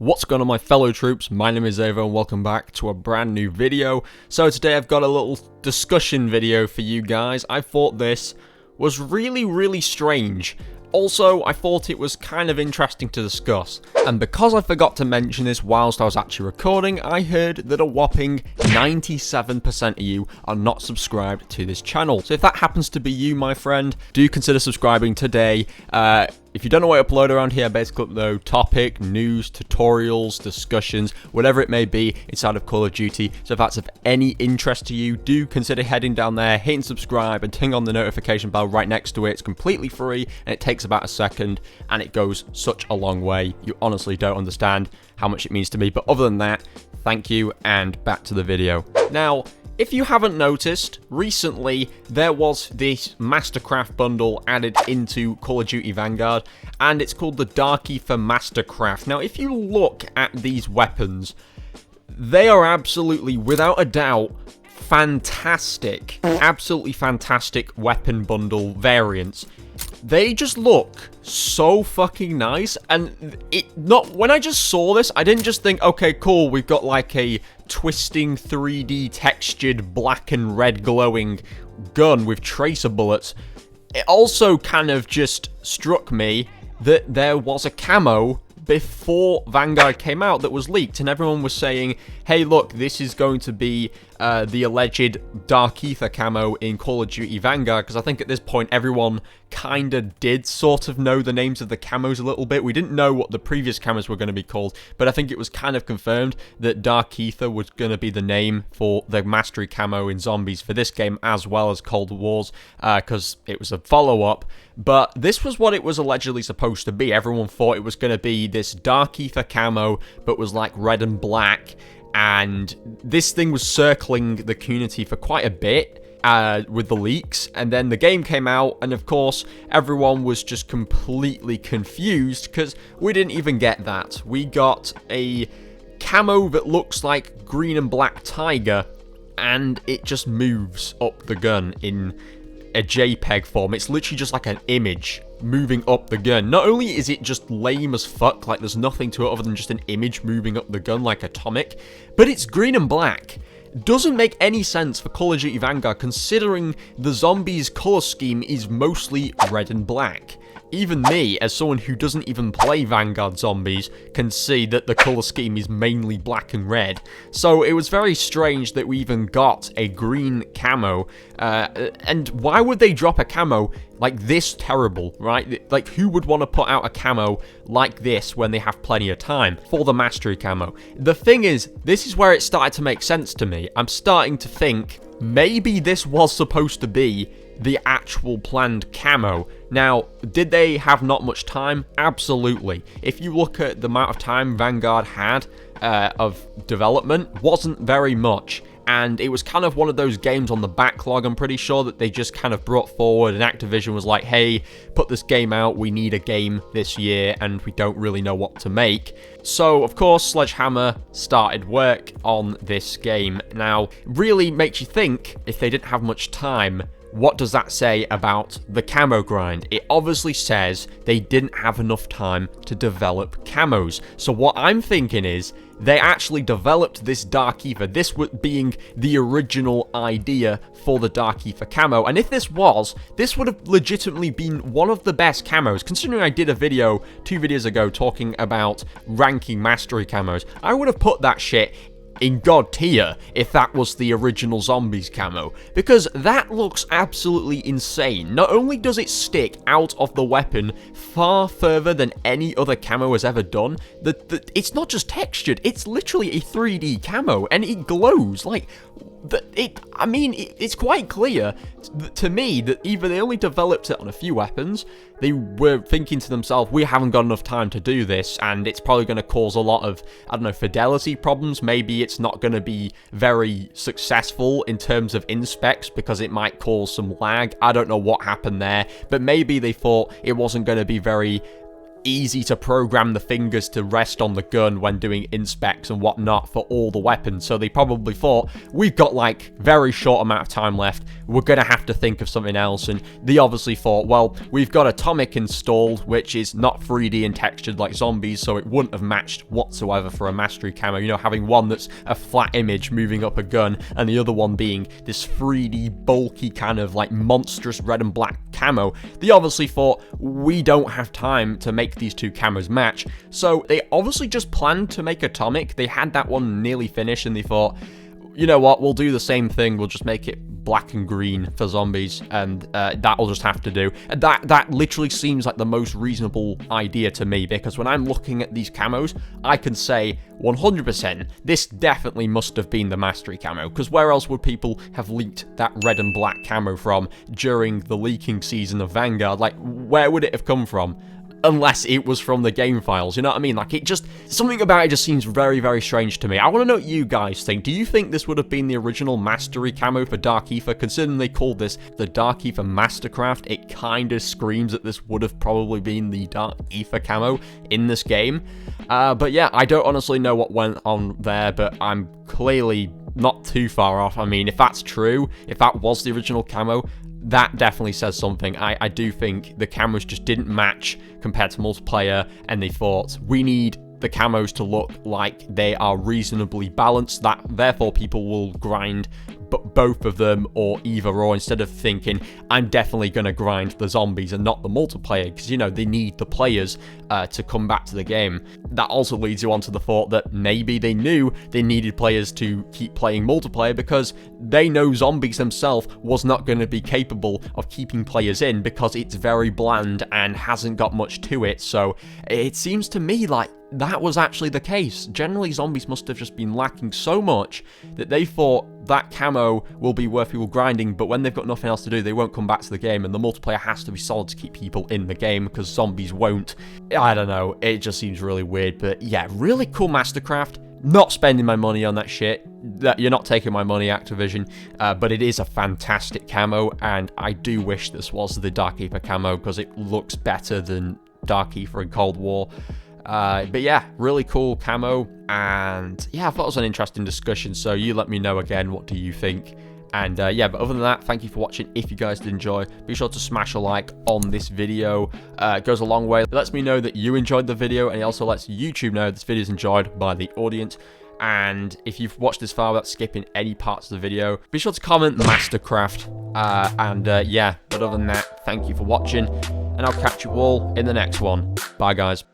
What's going on, my fellow troops? My name is Xavvo and welcome back to a brand new video. So today I've got a little discussion video for you guys. I thought this was really strange. Also, I thought it was kind of interesting to discuss. And because I forgot to mention this whilst I was actually recording, I heard that a whopping 97% of you are not subscribed to this channel. So if that happens to be you, my friend, do consider subscribing today. If you don't know what I upload around here, basically upload topic, news, tutorials, discussions, whatever it may be inside of Call of Duty. So if that's of any interest to you, do consider heading down there, hitting subscribe, and turning on the notification bell right next to it. It's completely free, and it takes about a second, and it goes such a long way. You honestly don't understand how much it means to me. But other than that, thank you, and back to the video. Now, if you haven't noticed, recently there was this Mastercraft bundle added into Call of Duty Vanguard, and it's called the Dark Aether Mastercraft. Now, if you look at these weapons, they are absolutely, without a doubt, fantastic. Absolutely fantastic weapon bundle variants. They just look so fucking nice, and when I just saw this, I didn't just think, okay, cool, we've got like a twisting 3D textured black and red glowing gun with tracer bullets. It also kind of just struck me that there was a camo before Vanguard came out that was leaked, and everyone was saying, hey look, this is going to be the alleged Dark Aether camo in Call of Duty Vanguard, because I think at this point everyone kinda did sort of know the names of the camos a little bit. We didn't know what the previous camos were going to be called, but I think it was kind of confirmed that Dark Aether was going to be the name for the mastery camo in Zombies for this game, as well as Cold Wars, because it was a follow-up. But this was what it was allegedly supposed to be. Everyone thought it was going to be this Dark Aether camo, but was like red and black. And this thing was circling the community for quite a bit with the leaks. And then the game came out, and of course, everyone was just completely confused because we didn't even get that. We got a camo that looks like green and black tiger, and it just moves up the gun in a JPEG form. It's literally just like an image moving up the gun. Not only is it just lame as fuck, like there's nothing to it other than just an image moving up the gun like Atomic, but it's green and black. Doesn't make any sense for Call of Duty Vanguard considering the Zombies color scheme is mostly red and black. Even me, as someone who doesn't even play Vanguard Zombies, can see that the color scheme is mainly black and red. So it was very strange that we even got a green camo. And why would they drop a camo like this terrible, right? Like, who would want to put out a camo like this when they have plenty of time for the mastery camo? The thing is, this is where it started to make sense to me. I'm starting to think maybe this was supposed to be the actual planned camo. Now, did they have not much time? Absolutely. If you look at the amount of time Vanguard had of development, wasn't very much. And it was kind of one of those games on the backlog, I'm pretty sure, that they just kind of brought forward, and Activision was like, hey, put this game out, we need a game this year, and we don't really know what to make. So, of course, Sledgehammer started work on this game. Now, really makes you think, if they didn't have much time, what does that say about the camo grind? It obviously says they didn't have enough time to develop camos. So what I'm thinking is, they actually developed this Dark Aether, this being the original idea for the Dark Aether camo. And if this would have legitimately been one of the best camos. Considering I did a video 2 videos ago talking about ranking mastery camos, I would have put that shit in God tier if that was the original Zombies camo, because that looks absolutely insane. Not only does it stick out of the weapon far further than any other camo has ever done, it's not just textured, it's literally a 3D camo, and it glows. Like, it's quite clear to me that either they only developed it on a few weapons, they were thinking to themselves, we haven't got enough time to do this, and it's probably going to cause a lot of, I don't know, fidelity problems. Maybe it's not going to be very successful in terms of inspecs because it might cause some lag. I don't know what happened there, but maybe they thought it wasn't going to be very easy to program the fingers to rest on the gun when doing inspects and whatnot for all the weapons. So they probably thought, we've got like very short amount of time left, we're gonna have to think of something else. And they obviously thought, well, we've got Atomic installed, which is not 3D and textured like zombies, so it wouldn't have matched whatsoever for a mastery camo. You know, having one that's a flat image moving up a gun and the other one being this 3D bulky kind of like monstrous red and black camo. They obviously thought, we don't have time to make these two camos match, so they obviously just planned to make Atomic. They had that one nearly finished and they thought, you know what, we'll do the same thing, we'll just make it black and green for zombies, and that'll just have to do. And that literally seems like the most reasonable idea to me, because when I'm looking at these camos, I can say 100% this definitely must have been the mastery camo, because where else would people have leaked that red and black camo from during the leaking season of Vanguard? Like, where would it have come from? Unless it was from the game files, you know what I mean? Like, it just, something about it just seems very, very strange to me. I want to know what you guys think. Do you think this would have been the original mastery camo for Dark Aether? Considering they called this the Dark Aether Mastercraft, it kind of screams that this would have probably been the Dark Aether camo in this game. But yeah, I don't honestly know what went on there, but I'm clearly not too far off. I mean, if that's true, if that was the original camo, that definitely says something. I do think the camos just didn't match compared to multiplayer, and they thought, we need the camos to look like they are reasonably balanced, that therefore people will grind both of them or either or, instead of thinking, I'm definitely going to grind the zombies and not the multiplayer, because, you know, they need the players to come back to the game. That also leads you on to the thought that maybe they knew they needed players to keep playing multiplayer, because they know zombies themselves was not going to be capable of keeping players in, because it's very bland and hasn't got much to it. So it seems to me like that was actually the case. Generally, zombies must have just been lacking so much that they thought that camo will be worth people grinding, but when they've got nothing else to do, they won't come back to the game, and the multiplayer has to be solid to keep people in the game, because zombies won't. I don't know, it just seems really weird. But yeah, really cool Mastercraft. Not spending my money on that shit. That you're not taking my money, Activision. But it is a fantastic camo, and I do wish this was the Dark Aether camo, because it looks better than Dark Aether in Cold War. But yeah, really cool camo, and yeah, I thought it was an interesting discussion, so you let me know again, what do you think? And yeah, but other than that, thank you for watching. If you guys did enjoy, be sure to smash a like on this video. It goes a long way. It lets me know that you enjoyed the video, and it also lets YouTube know this video is enjoyed by the audience. And if you've watched this far without skipping any parts of the video, be sure to comment Mastercraft. Yeah, but other than that, thank you for watching, and I'll catch you all in the next one. Bye, guys.